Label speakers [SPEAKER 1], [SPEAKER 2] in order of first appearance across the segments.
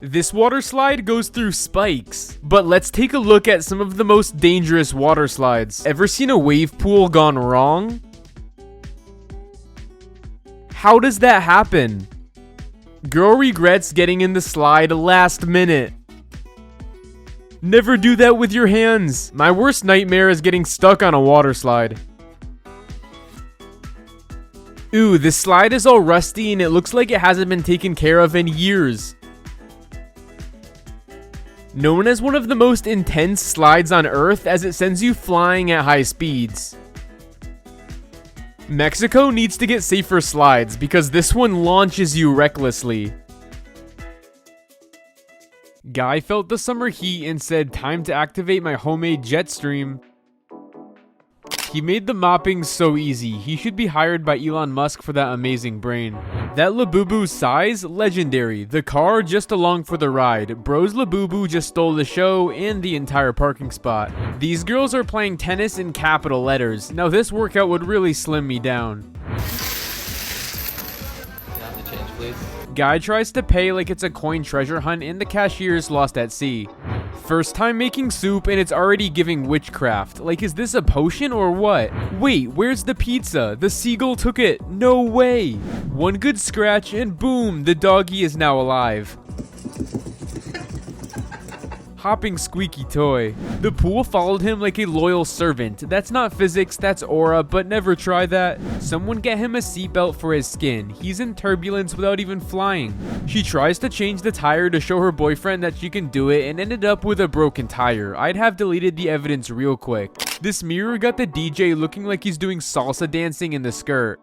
[SPEAKER 1] This water slide goes through spikes. But let's take a look at some of the most dangerous water slides. Ever seen a wave pool gone wrong? How does that happen? Girl regrets getting in the slide last minute. Never do that with your hands. My worst nightmare is getting stuck on a water slide. Ooh, this slide is all rusty and it looks like it hasn't been taken care of in years. Known as one of the most intense slides on Earth as it sends you flying at high speeds. Mexico needs to get safer slides because this one launches you recklessly. Guy felt the summer heat and said, "Time to activate my homemade jet stream." He made the mopping so easy. He should be hired by Elon Musk for that amazing brain. That Labubu's size? Legendary. The car just along for the ride. Bro's Labubu just stole the show and the entire parking spot. These girls are playing tennis in capital letters. Now this workout would really slim me down. Guy tries to pay like it's a coin treasure hunt and the cashier's lost at sea. First time making soup and it's already giving witchcraft. Like, is this a potion or what? Wait, where's the pizza? The seagull took it. No way. One good scratch and boom, the doggy is now alive. Hopping squeaky toy. The pool followed him like a loyal servant. That's not physics, that's aura, but never try that. Someone get him a seatbelt for his skin. He's in turbulence without even flying. She tries to change the tire to show her boyfriend that she can do it and ended up with a broken tire. I'd have deleted the evidence real quick. This mirror got the DJ looking like he's doing salsa dancing in the skirt.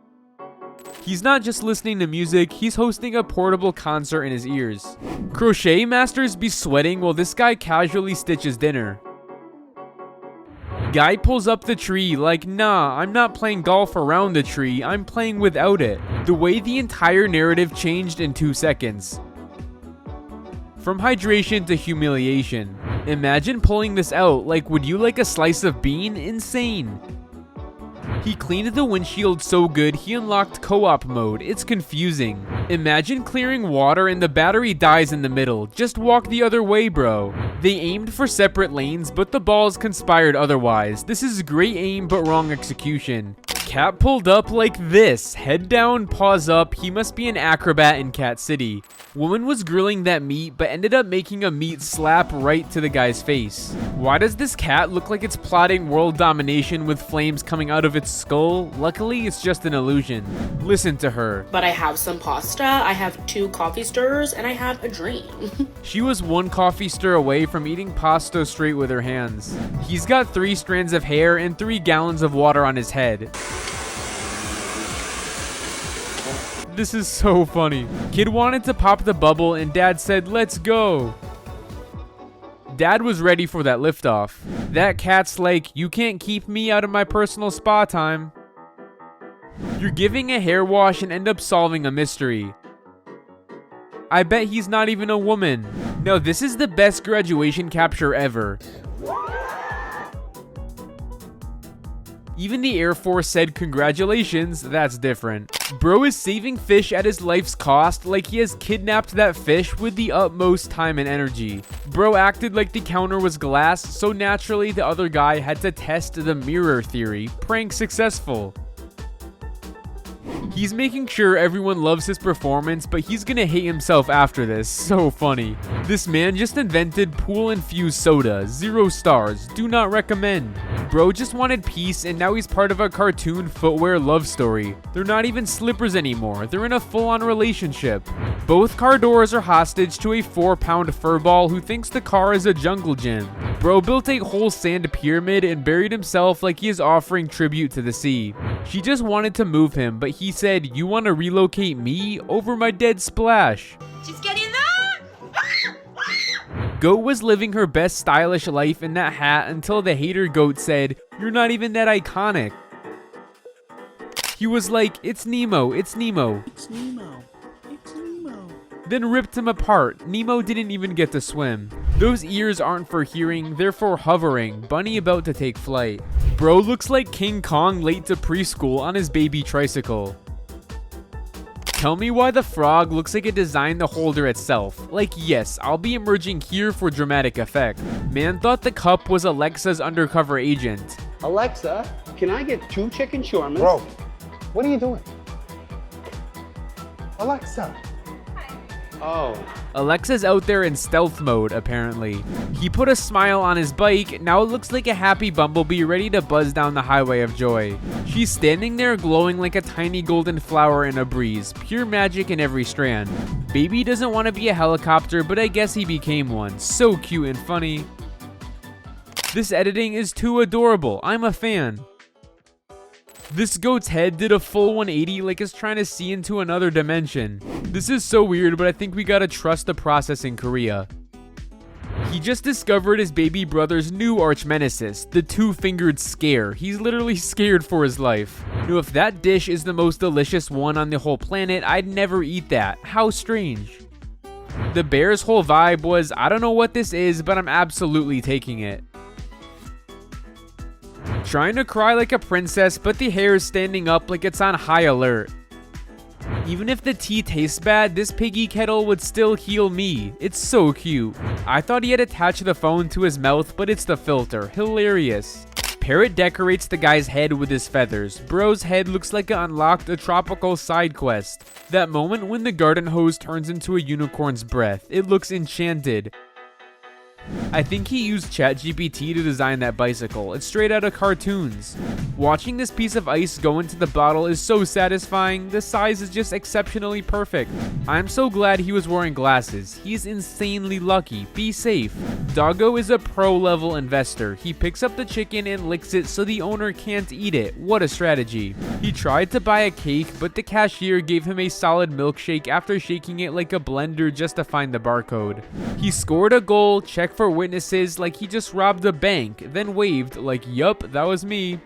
[SPEAKER 1] He's not just listening to music, he's hosting a portable concert in his ears. Crochet masters be sweating while this guy casually stitches dinner. Guy pulls up the tree like, nah, I'm not playing golf around the tree, I'm playing without it. The way the entire narrative changed in 2 seconds. From hydration to humiliation. Imagine pulling this out, like would you like a slice of bean? Insane. He cleaned the windshield so good he unlocked co-op mode. It's confusing. Imagine clearing water and the battery dies in the middle. Just walk the other way, bro. They aimed for separate lanes, but the balls conspired otherwise. This is great aim but wrong execution. Cat pulled up like this. Head down, paws up. He must be an acrobat in Cat City. Woman was grilling that meat but ended up making a meat slap right to the guy's face. Why does this cat look like it's plotting world domination with flames coming out of its skull? Luckily, it's just an illusion. Listen to her.
[SPEAKER 2] But I have some pasta, I have 2 coffee stirrers, and I have a dream.
[SPEAKER 1] She was 1 coffee stir away from eating pasta straight with her hands. He's got 3 strands of hair and 3 gallons of water on his head. This is so funny. Kid wanted to pop the bubble and dad said, "Let's go." Dad was ready for that liftoff. That cat's like, "You can't keep me out of my personal spa time." You're giving a hair wash and end up solving a mystery. I bet he's not even a woman. No, this is the best graduation capture ever. Even the Air Force said congratulations, that's different. Bro is saving fish at his life's cost like he has kidnapped that fish with the utmost time and energy. Bro acted like the counter was glass, so naturally the other guy had to test the mirror theory. Prank successful. He's making sure everyone loves his performance, but he's gonna hate himself after this. So funny. This man just invented pool-infused soda. 0 stars. Do not recommend. Bro just wanted peace, and now he's part of a cartoon footwear love story. They're not even slippers anymore. They're in a full-on relationship. Both car doors are hostage to a 4-pound furball who thinks the car is a jungle gym. Bro built a whole sand pyramid and buried himself like he is offering tribute to the sea. She just wanted to move him, but he said, "You want to relocate me over my dead splash?"
[SPEAKER 2] She's getting there!
[SPEAKER 1] Goat was living her best stylish life in that hat until the hater goat said, "You're not even that iconic." He was like, "It's Nemo, it's Nemo."
[SPEAKER 3] It's Nemo. It's Nemo.
[SPEAKER 1] Then ripped him apart. Nemo didn't even get to swim. Those ears aren't for hearing, they're for hovering. Bunny about to take flight. Bro looks like King Kong late to preschool on his baby tricycle. Tell me why the frog looks like it designed the holder itself. Like, yes, I'll be emerging here for dramatic effect. Man thought the cup was Alexa's undercover agent.
[SPEAKER 4] Alexa, can I get 2 chicken shawarmas?
[SPEAKER 5] Bro, what are you doing? Alexa.
[SPEAKER 4] Oh.
[SPEAKER 1] Alexa's out there in stealth mode, apparently. He put a smile on his bike, now it looks like a happy bumblebee ready to buzz down the highway of joy. She's standing there glowing like a tiny golden flower in a breeze, pure magic in every strand. Baby doesn't want to be a helicopter, but I guess he became one. So cute and funny. This editing is too adorable, I'm a fan. This goat's head did a full 180 like it's trying to see into another dimension. This is so weird, but I think we gotta trust the process in Korea. He just discovered his baby brother's new arch nemesis, the 2-fingered scare. He's literally scared for his life. Now, if that dish is the most delicious one on the whole planet, I'd never eat that. How strange. The bear's whole vibe was, I don't know what this is, but I'm absolutely taking it. Trying to cry like a princess, but the hair is standing up like it's on high alert. Even if the tea tastes bad, this piggy kettle would still heal me. It's so cute. I thought he had attached the phone to his mouth, but it's the filter. Hilarious. Parrot decorates the guy's head with his feathers. Bro's head looks like it unlocked a tropical side quest. That moment when the garden hose turns into a unicorn's breath. It looks enchanted. I think he used ChatGPT to design that bicycle. It's straight out of cartoons. Watching this piece of ice go into the bottle is so satisfying. The size is just exceptionally perfect. I'm so glad he was wearing glasses. He's insanely lucky. Be safe. Doggo is a pro-level investor. He picks up the chicken and licks it so the owner can't eat it. What a strategy. He tried to buy a cake, but the cashier gave him a solid milkshake after shaking it like a blender just to find the barcode. He scored a goal, checked for witnesses like he just robbed a bank, then waved like, yup, that was me.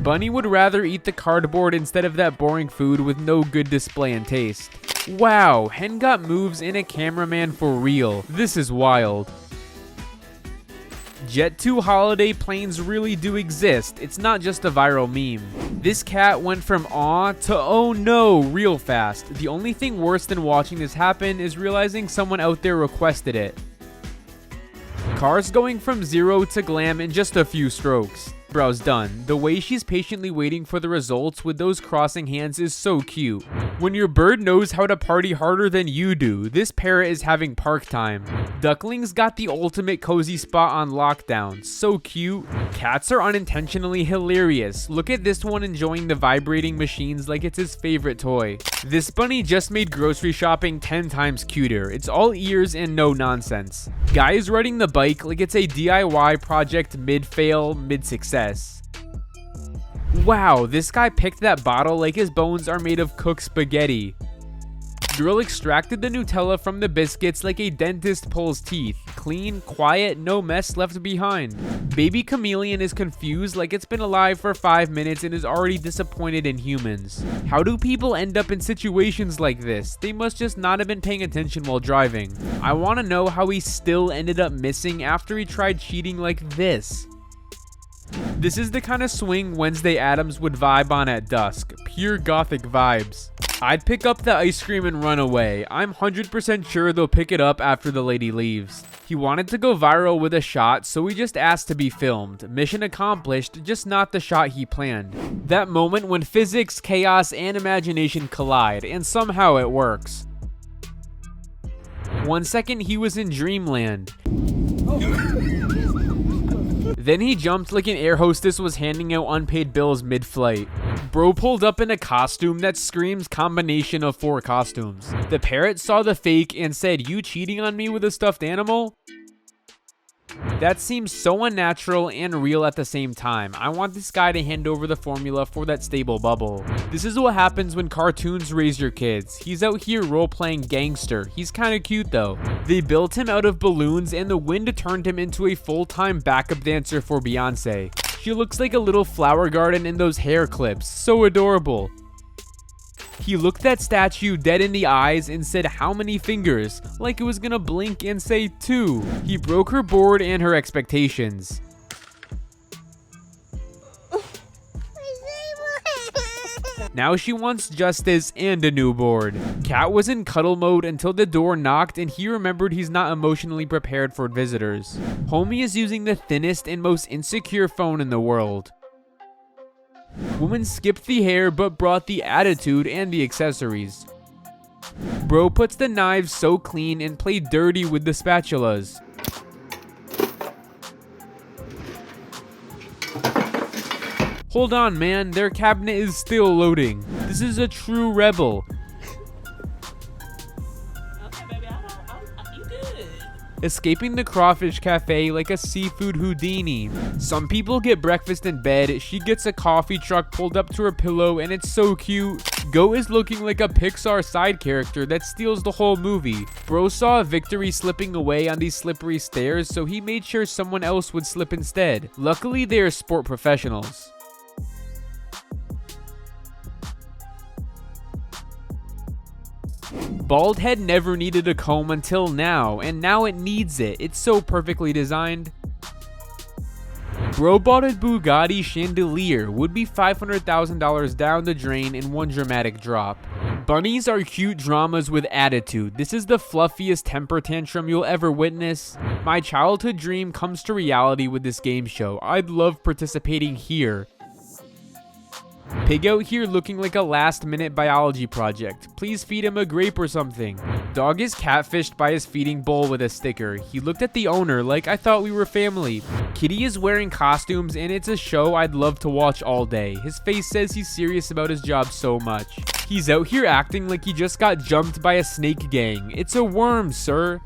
[SPEAKER 1] Bunny would rather eat the cardboard instead of that boring food with no good display and taste. Wow, Hen got moves in a cameraman for real. This is wild. Jet 2 holiday planes really do exist. It's not just a viral meme. This cat went from aw to oh no real fast. The only thing worse than watching this happen is realizing someone out there requested it. Cars going from 0 to glam in just a few strokes. Brow's done. The way she's patiently waiting for the results with those crossing hands is so cute. When your bird knows how to party harder than you do, this parrot is having park time. Ducklings got the ultimate cozy spot on lockdown. So cute. Cats are unintentionally hilarious. Look at this one enjoying the vibrating machines like it's his favorite toy. This bunny just made grocery shopping 10 times cuter. It's all ears and no nonsense. Guy is riding the bike like it's a DIY project mid-fail, mid-success. Wow, this guy picked that bottle like his bones are made of cooked spaghetti. Girl extracted the Nutella from the biscuits like a dentist pulls teeth. Clean, quiet, no mess left behind. Baby chameleon is confused like it's been alive for 5 minutes and is already disappointed in humans. How do people end up in situations like this? They must just not have been paying attention while driving. I want to know how he still ended up missing after he tried cheating like this. This is the kind of swing Wednesday Addams would vibe on at dusk. Pure gothic vibes. I'd pick up the ice cream and run away. I'm 100% sure they'll pick it up after the lady leaves. He wanted to go viral with a shot, so he just asked to be filmed. Mission accomplished, just not the shot he planned. That moment when physics, chaos, and imagination collide, and somehow it works. 1 second he was in dreamland. Then he jumped like an air hostess was handing out unpaid bills mid-flight. Bro pulled up in a costume that screams combination of 4 costumes. The parrot saw the fake and said, "You cheating on me with a stuffed animal?" That seems so unnatural and real at the same time. I want this guy to hand over the formula for that stable bubble. This is what happens when cartoons raise your kids. He's out here role-playing gangster. He's kinda cute though. They built him out of balloons and the wind turned him into a full-time backup dancer for Beyonce. She looks like a little flower garden in those hair clips. So adorable. He looked that statue dead in the eyes and said how many fingers, like it was gonna blink and say 2. He broke her board and her expectations. Now she wants justice and a new board. Cat was in cuddle mode until the door knocked and he remembered he's not emotionally prepared for visitors. Homie is using the thinnest and most insecure phone in the world. Woman skipped the hair but brought the attitude and the accessories. Bro puts the knives so clean and played dirty with the spatulas. Hold on, man, their cabinet is still loading. This is a true rebel.
[SPEAKER 3] Okay, baby, you good.
[SPEAKER 1] Escaping the crawfish cafe like a seafood Houdini. Some people get breakfast in bed, she gets a coffee truck pulled up to her pillow and it's so cute. Go is looking like a Pixar side character that steals the whole movie. Bro saw Victory slipping away on these slippery stairs, so he made sure someone else would slip instead. Luckily they are sport professionals. Bald head never needed a comb until now, and now it needs it. It's so perfectly designed. Bro bought a Bugatti chandelier, would be $500,000 down the drain in one dramatic drop. Bunnies are cute dramas with attitude. This is the fluffiest temper tantrum you'll ever witness. My childhood dream comes to reality with this game show. I'd love participating here. Pig out here looking like a last-minute biology project. Please feed him a grape or something. Dog is catfished by his feeding bowl with a sticker. He looked at the owner like, I thought we were family. Kitty is wearing costumes and it's a show I'd love to watch all day. His face says he's serious about his job so much. He's out here acting like he just got jumped by a snake gang. It's a worm, sir.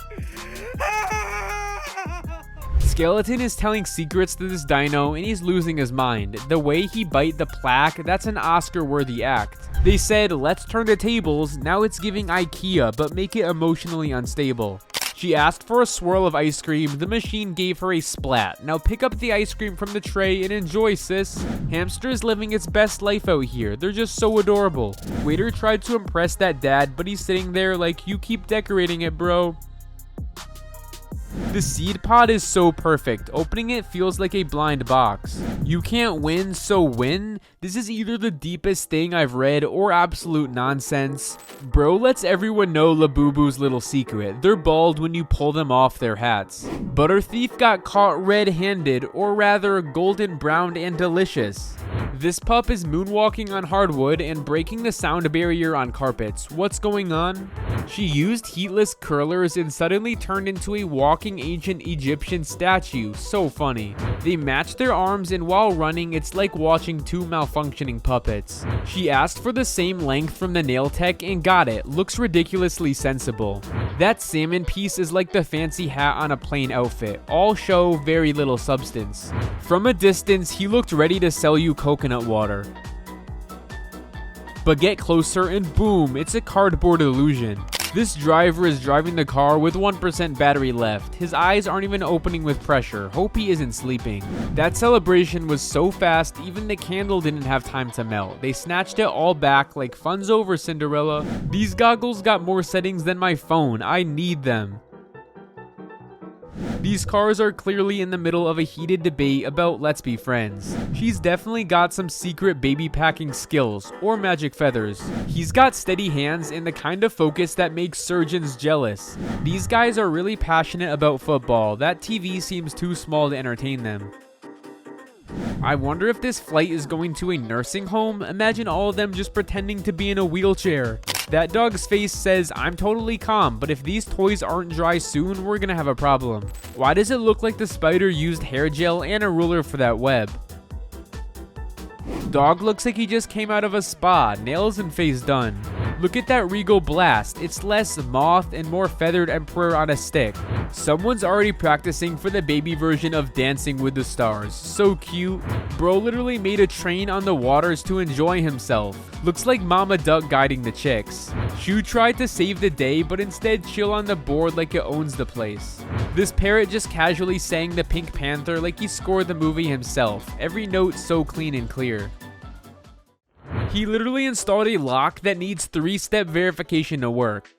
[SPEAKER 1] Skeleton is telling secrets to this dino and he's losing his mind. The way he bite the plaque, that's an Oscar-worthy act. They said, let's turn the tables, now it's giving IKEA, but make it emotionally unstable. She asked for a swirl of ice cream, the machine gave her a splat. Now pick up the ice cream from the tray and enjoy, sis. Hamster is living its best life out here, they're just so adorable. Waiter tried to impress that dad, but he's sitting there like, you keep decorating it, bro. The seed pod is so perfect. Opening it feels like a blind box. You can't win, so win? This is either the deepest thing I've read or absolute nonsense. Bro lets everyone know Labubu's little secret. They're bald when you pull them off their hats. Butter thief got caught red-handed, or rather golden browned and delicious. This pup is moonwalking on hardwood and breaking the sound barrier on carpets. What's going on? She used heatless curlers and suddenly turned into a walking ancient Egyptian statue. So funny. They match their arms and while running, it's like watching two malfunctioning puppets. She asked for the same length from the nail tech and got it. Looks ridiculously sensible. That salmon piece is like the fancy hat on a plain outfit. All show, very little substance. From a distance, he looked ready to sell you coconut water. But get closer and boom, it's a cardboard illusion. This driver is driving the car with 1% battery left. His eyes aren't even opening with pressure. Hope he isn't sleeping. That celebration was so fast, even the candle didn't have time to melt. They snatched it all back like fun's over, Cinderella. These goggles got more settings than my phone. I need them. These cars are clearly in the middle of a heated debate about let's be friends. She's definitely got some secret baby packing skills, or magic feathers. He's got steady hands and the kind of focus that makes surgeons jealous. These guys are really passionate about football. That TV seems too small to entertain them. I wonder if this flight is going to a nursing home. Imagine all of them just pretending to be in a wheelchair. That dog's face says, I'm totally calm, but if these toys aren't dry soon, we're gonna have a problem. Why does it look like the spider used hair gel and a ruler for that web? Dog looks like he just came out of a spa, nails and face done. Look at that regal blast, it's less moth and more feathered emperor on a stick. Someone's already practicing for the baby version of Dancing with the Stars. So cute. Bro literally made a train on the waters to enjoy himself. Looks like Mama Duck guiding the chicks. Shu tried to save the day, but instead chill on the board like it owns the place. This parrot just casually sang the Pink Panther like he scored the movie himself. Every note so clean and clear. He literally installed a lock that needs 3-step verification to work.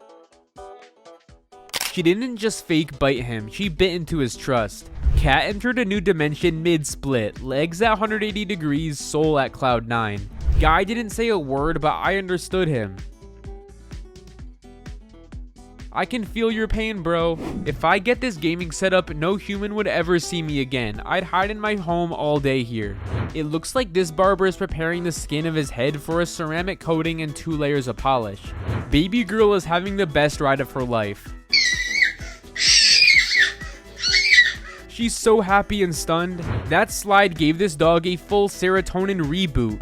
[SPEAKER 1] She didn't just fake bite him, she bit into his trust. Cat entered a new dimension mid-split, legs at 180 degrees, soul at cloud 9. Guy didn't say a word, but I understood him. I can feel your pain, bro. If I get this gaming setup, no human would ever see me again. I'd hide in my home all day here. It looks like this barber is preparing the skin of his head for a ceramic coating and 2 layers of polish. Baby girl is having the best ride of her life. She's so happy and stunned. That slide gave this dog a full serotonin reboot.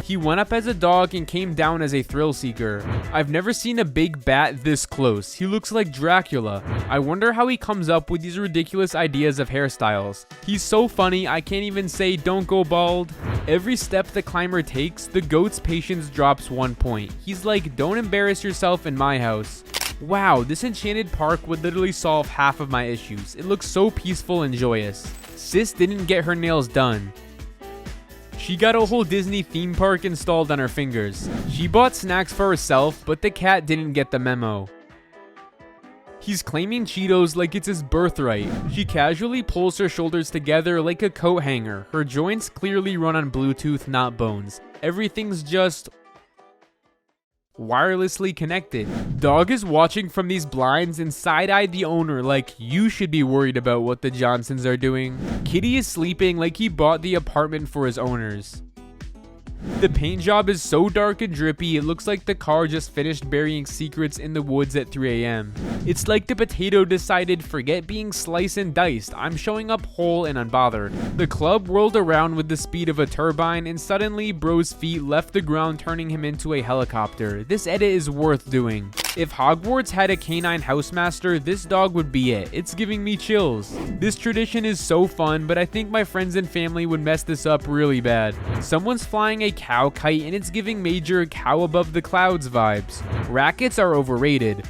[SPEAKER 1] He went up as a dog and came down as a thrill seeker. I've never seen a big bat this close. He looks like Dracula. I wonder how he comes up with these ridiculous ideas of hairstyles. He's so funny, I can't even say don't go bald. Every step the climber takes, the goat's patience drops 1 point. He's like, don't embarrass yourself in my house. Wow, this enchanted park would literally solve half of my issues. It looks so peaceful and joyous. Sis didn't get her nails done. She got a whole Disney theme park installed on her fingers. She bought snacks for herself, but the cat didn't get the memo. He's claiming Cheetos like it's his birthright. She casually pulls her shoulders together like a coat hanger. Her joints clearly run on Bluetooth, not bones. Everything's just wirelessly connected. Dog is watching from these blinds and side-eyed the owner like, you should be worried about what the Johnsons are doing. Kitty is sleeping like he bought the apartment for his owners. The paint job is so dark and drippy, it looks like the car just finished burying secrets in the woods at 3 a.m. It's like the potato decided, forget being sliced and diced, I'm showing up whole and unbothered. The club whirled around with the speed of a turbine, and suddenly bro's feet left the ground, turning him into a helicopter. This edit is worth doing. If Hogwarts had a canine housemaster, this dog would be it. It's giving me chills. This tradition is so fun, but I think my friends and family would mess this up really bad. Someone's flying a cow kite and it's giving major cow above the clouds vibes. Rackets are overrated.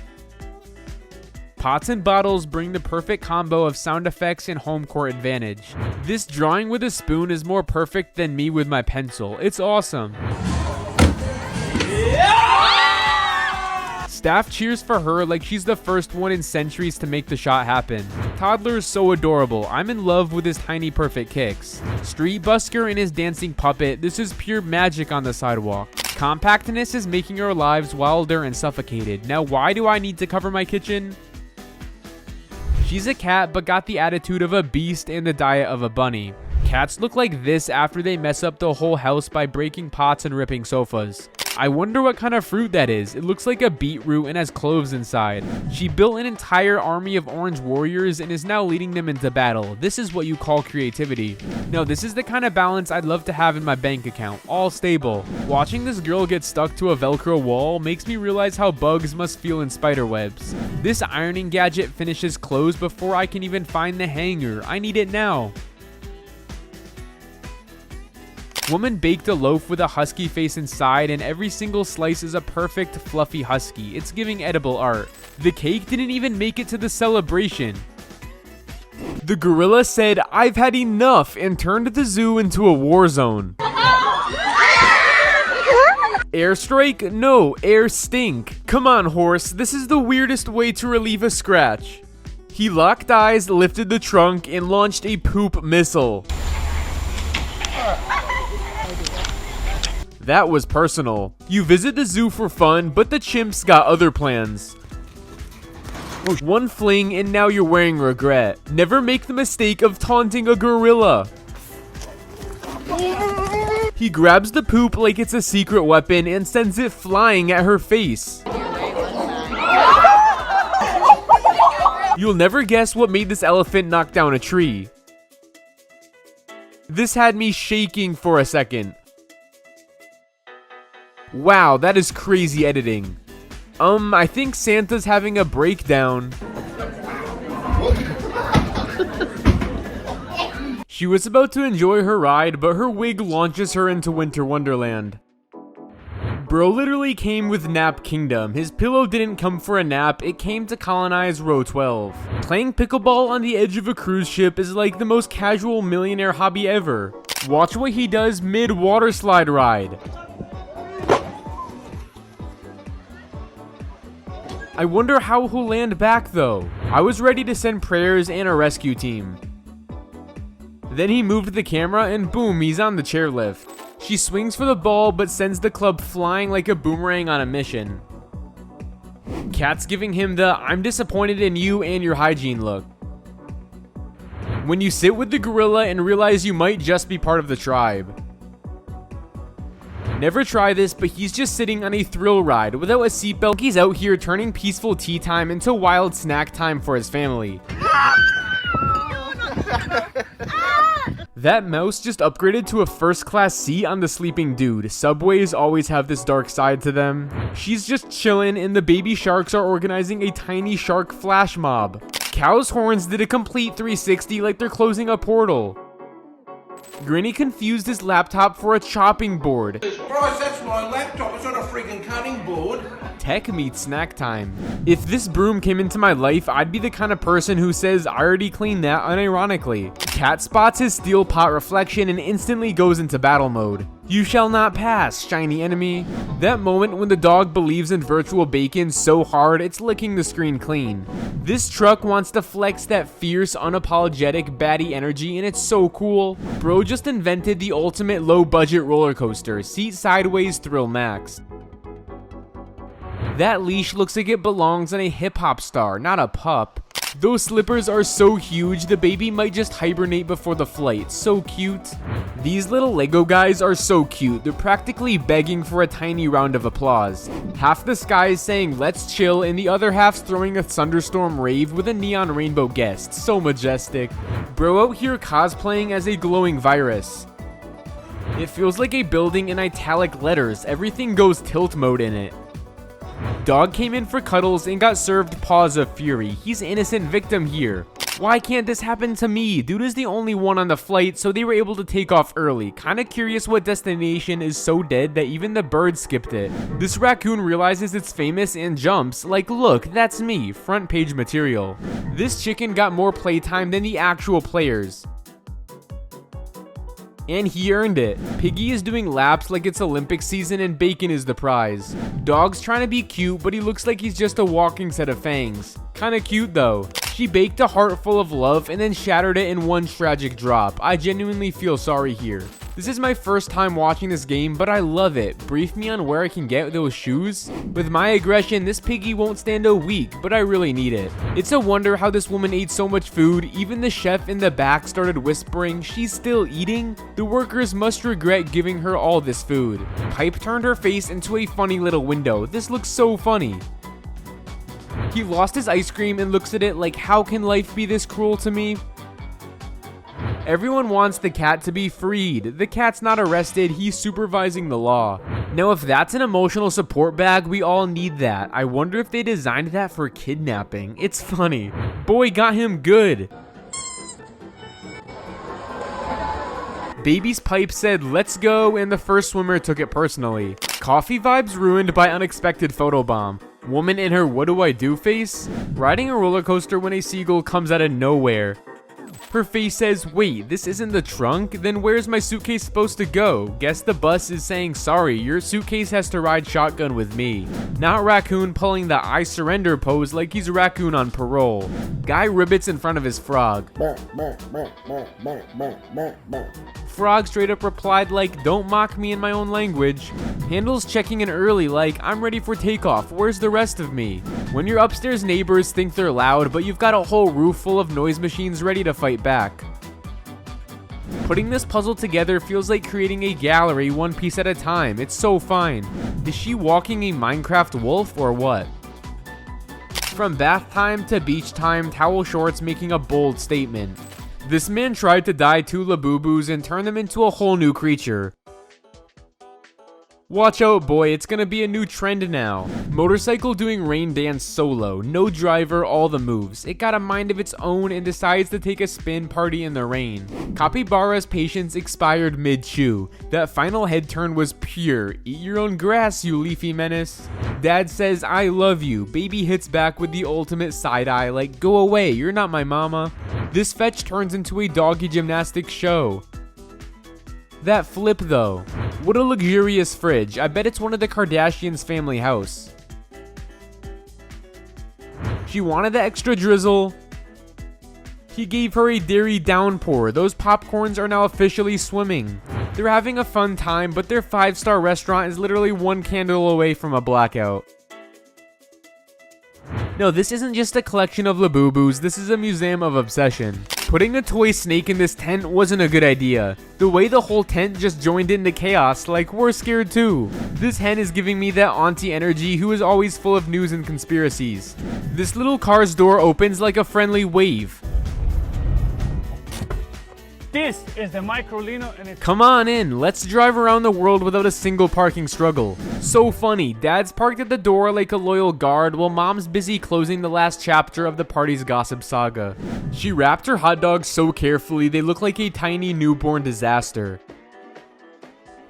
[SPEAKER 1] Pots and bottles bring the perfect combo of sound effects and home court advantage. This drawing with a spoon is more perfect than me with my pencil. It's awesome. Staff cheers for her like she's the first one in centuries to make the shot happen. Toddler is so adorable. I'm in love with his tiny perfect kicks. Street busker and his dancing puppet. This is pure magic on the sidewalk. Compactness is making our lives wilder and suffocated. Now why do I need to cover my kitchen? She's a cat but got the attitude of a beast and the diet of a bunny. Cats look like this after they mess up the whole house by breaking pots and ripping sofas. I wonder what kind of fruit that is. It looks like a beetroot and has cloves inside. She built an entire army of orange warriors and is now leading them into battle. This is what you call creativity. No, this is the kind of balance I'd love to have in my bank account. All stable. Watching this girl get stuck to a Velcro wall makes me realize how bugs must feel in spider webs. This ironing gadget finishes clothes before I can even find the hanger. I need it now. Woman baked a loaf with a husky face inside, and every single slice is a perfect fluffy husky. It's giving edible art. The cake didn't even make it to the celebration. The gorilla said, "I've had enough," and turned the zoo into a war zone. Airstrike? No, air stink. Come on, horse, this is the weirdest way to relieve a scratch. He locked eyes, lifted the trunk, and launched a poop missile. That was personal. You visit the zoo for fun, but the chimps got other plans. One fling and now you're wearing regret. Never make the mistake of taunting a gorilla. He grabs the poop like it's a secret weapon and sends it flying at her face. You'll never guess what made this elephant knock down a tree. This had me shaking for a second. Wow, that is crazy editing. I think Santa's having a breakdown. She was about to enjoy her ride, but her wig launches her into Winter Wonderland. Bro literally came with Nap Kingdom. His pillow didn't come for a nap, it came to colonize row 12. Playing pickleball on the edge of a cruise ship is like the most casual millionaire hobby ever. Watch what he does mid-water slide ride. I wonder how he'll land back though. I was ready to send prayers and a rescue team. Then he moved the camera and boom, he's on the chairlift. She swings for the ball but sends the club flying like a boomerang on a mission. Cat's giving him the "I'm disappointed in you and your hygiene" look. When you sit with the gorilla and realize you might just be part of the tribe. Never try this, but he's just sitting on a thrill ride without a seatbelt. He's out here turning peaceful tea time into wild snack time for his family. That mouse just upgraded to a first-class seat on the sleeping dude. Subways always have this dark side to them. She's just chilling, and the baby sharks are organizing a tiny shark flash mob. Cow's horns did a complete 360 like they're closing a portal. Granny confused his laptop for a chopping board.
[SPEAKER 5] Bryce, that's my laptop. It's not a freaking cutting board.
[SPEAKER 1] Tech meets snack time. If this broom came into my life, I'd be the kind of person who says, "I already cleaned that," unironically. Cat spots his steel pot reflection and instantly goes into battle mode. "You shall not pass, shiny enemy." That moment when the dog believes in virtual bacon so hard it's licking the screen clean. This truck wants to flex that fierce, unapologetic, baddie energy, and it's so cool. Bro just invented the ultimate low-budget roller coaster, seat sideways thrill max. That leash looks like it belongs on a hip-hop star, not a pup. Those slippers are so huge, the baby might just hibernate before the flight. So cute. These little Lego guys are so cute. They're practically begging for a tiny round of applause. Half the sky is saying "let's chill" and the other half's throwing a thunderstorm rave with a neon rainbow guest. So majestic. Bro out here cosplaying as a glowing virus. It feels like a building in italic letters. Everything goes tilt mode in it. Dog came in for cuddles and got served paws of fury. He's innocent victim here. Why can't this happen to me? Dude is the only one on the flight, so they were able to take off early. Kinda curious what destination is so dead that even the bird skipped it. This raccoon realizes it's famous and jumps. Like, look, that's me. Front page material. This chicken got more playtime than the actual players. And he earned it. Piggy is doing laps like it's Olympic season and bacon is the prize. Dog's trying to be cute, but he looks like he's just a walking set of fangs. Kinda cute though. She baked a heart full of love and then shattered it in one tragic drop. I genuinely feel sorry here. This is my first time watching this game, but I love it. Brief me on where I can get those shoes? With my aggression, this piggy won't stand a week, but I really need it. It's a wonder how this woman ate so much food. Even the chef in the back started whispering, "She's still eating?" The workers must regret giving her all this food. Pipe turned her face into a funny little window. This looks so funny. He lost his ice cream and looks at it like, how can life be this cruel to me? Everyone wants the cat to be freed. The cat's not arrested, he's supervising the law. Now if that's an emotional support bag, we all need that. I wonder if they designed that for kidnapping. It's funny. Boy got him good. Baby's pipe said, "Let's go," and the first swimmer took it personally. Coffee vibes ruined by unexpected photobomb. Woman in her "what do I do" face? Riding a roller coaster when a seagull comes out of nowhere. Her face says, "Wait, this isn't the trunk? Then where's my suitcase supposed to go?" Guess the bus is saying, "Sorry, your suitcase has to ride shotgun with me." Not raccoon pulling the "I surrender" pose like he's raccoon on parole. Guy ribbits in front of his frog. Frog straight up replied like, "Don't mock me in my own language." Handles checking in early like, "I'm ready for takeoff, where's the rest of me?" When your upstairs neighbors think they're loud, but you've got a whole roof full of noise machines ready to fight back. Putting this puzzle together feels like creating a gallery one piece at a time. It's so fine. Is she walking a Minecraft wolf or what? From bath time to beach time, towel shorts making a bold statement. This man tried to dye two Labubus and turn them into a whole new creature. Watch out, boy, it's gonna be a new trend now. Motorcycle doing rain dance solo, no driver, all the moves. It got a mind of its own and decides to take a spin party in the rain. Capybara's patience expired mid-chew. That final head turn was pure. Eat your own grass, you leafy menace. Dad says, "I love you." Baby hits back with the ultimate side-eye like, "Go away, you're not my mama." This fetch turns into a doggy gymnastics show. That flip though. What a luxurious fridge. I bet it's one of the Kardashians' family house. She wanted the extra drizzle. He gave her a dairy downpour. Those popcorns are now officially swimming. They're having a fun time, but their 5-star restaurant is literally one candle away from a blackout. No, this isn't just a collection of Labubus, this is a museum of obsession. Putting a toy snake in this tent wasn't a good idea. The way the whole tent just joined into chaos, like we're scared too. This hen is giving me that auntie energy who is always full of news and conspiracies. This little car's door opens like a friendly wave.
[SPEAKER 6] This is the Microlino and it's
[SPEAKER 1] Come on in, let's drive around the world without a single parking struggle. So funny, dad's parked at the door like a loyal guard while mom's busy closing the last chapter of the party's gossip saga. She wrapped her hot dogs so carefully they look like a tiny newborn disaster.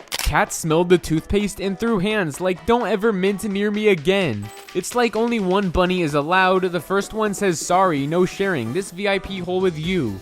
[SPEAKER 1] Cat smelled the toothpaste and threw hands like don't ever mint near me again. It's like only one bunny is allowed, the first one says sorry, no sharing, this VIP hole with you.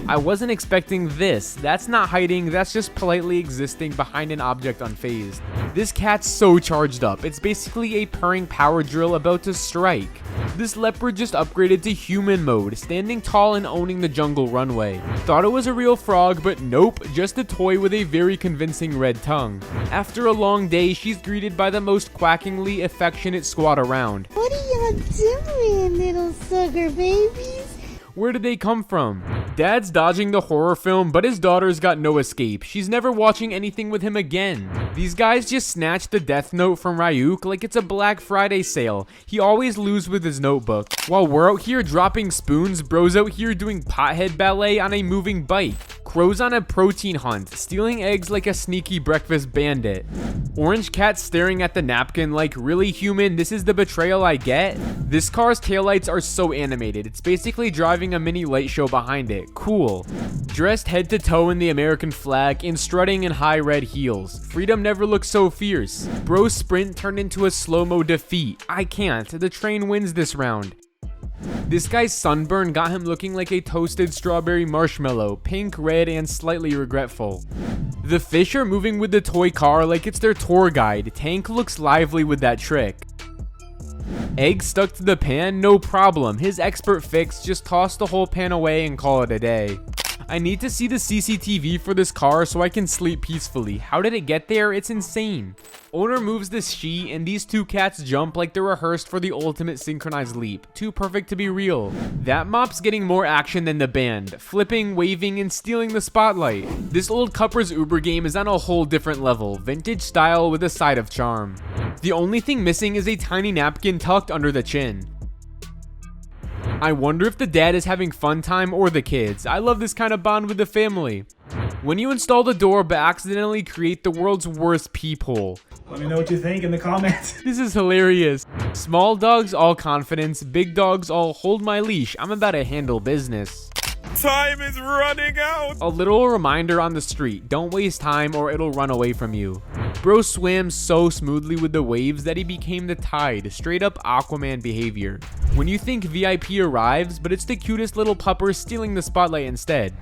[SPEAKER 1] I wasn't expecting this. That's not hiding, that's just politely existing behind an object unfazed. This cat's so charged up, it's basically a purring power drill about to strike. This leopard just upgraded to human mode, standing tall and owning the jungle runway. Thought it was a real frog, but nope, just a toy with a very convincing red tongue. After a long day, she's greeted by the most quackingly affectionate squad around.
[SPEAKER 7] What are y'all doing, little sugar babies?
[SPEAKER 1] Where did they come from? Dad's dodging the horror film, but his daughter's got no escape. She's never watching anything with him again. These guys just snatched the death note from Ryuk like it's a Black Friday sale. He always loses with his notebook. While we're out here dropping spoons, bro's out here doing pothead ballet on a moving bike. Crow's on a protein hunt, stealing eggs like a sneaky breakfast bandit. Orange cat staring at the napkin like, really human, this is the betrayal I get? This car's taillights are so animated, it's basically driving a mini light show behind it. Cool. Dressed head to toe in the American flag and strutting in high red heels. Freedom never looks so fierce. Bro's sprint turned into a slow-mo defeat. I can't, the train wins this round. This guy's sunburn got him looking like a toasted strawberry marshmallow, pink, red, and slightly regretful. The fish are moving with the toy car like it's their tour guide. Tank looks lively with that trick. Egg stuck to the pan? No problem. His expert fix, just toss the whole pan away and call it a day. I need to see the CCTV for this car so I can sleep peacefully. How did it get there? It's insane. Owner moves this she and these two cats jump like they're rehearsed for the ultimate synchronized leap. Too perfect to be real. That mop's getting more action than the band. Flipping, waving, and stealing the spotlight. This old Cupper's Uber game is on a whole different level. Vintage style with a side of charm. The only thing missing is a tiny napkin tucked under the chin. I wonder if the dad is having fun time or the kids. I love this kind of bond with the family. When you install the door but accidentally create the world's worst peephole.
[SPEAKER 6] Let me know what you think in the comments.
[SPEAKER 1] This is hilarious. Small dogs all confidence, big dogs all hold my leash. I'm about to handle business.
[SPEAKER 8] Time is running out.
[SPEAKER 1] A little reminder on the street, don't waste time or it'll run away from you. Bro swams so smoothly with the waves that he became the tide, straight up Aquaman behavior. When you think VIP arrives, but it's the cutest little pupper stealing the spotlight instead.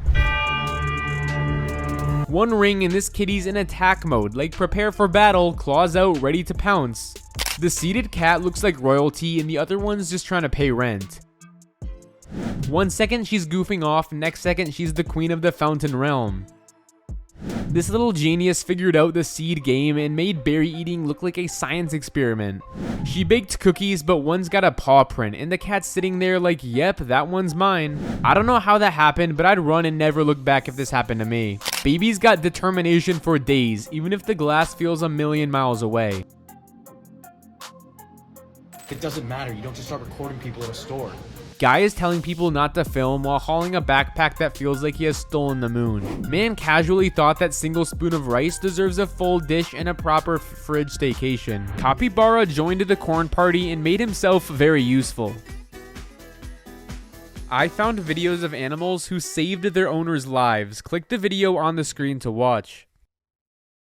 [SPEAKER 1] One ring and this kitty's in attack mode, like prepare for battle, claws out, ready to pounce. The seated cat looks like royalty and the other one's just trying to pay rent. 1 second she's goofing off, next second she's the queen of the fountain realm. This little genius figured out the seed game and made berry eating look like a science experiment. She baked cookies, but one's got a paw print, and the cat's sitting there like, yep, that one's mine. I don't know how that happened, but I'd run and never look back if this happened to me. Baby's got determination for days, even if the glass feels a million miles away.
[SPEAKER 9] It doesn't matter, you don't just start recording people at a store.
[SPEAKER 1] Guy is telling people not to film while hauling a backpack that feels like he has stolen the moon. Man casually thought that single spoon of rice deserves a full dish and a proper fridge staycation. Capybara joined the corn party and made himself very useful. I found videos of animals who saved their owners' lives. Click the video on the screen to watch.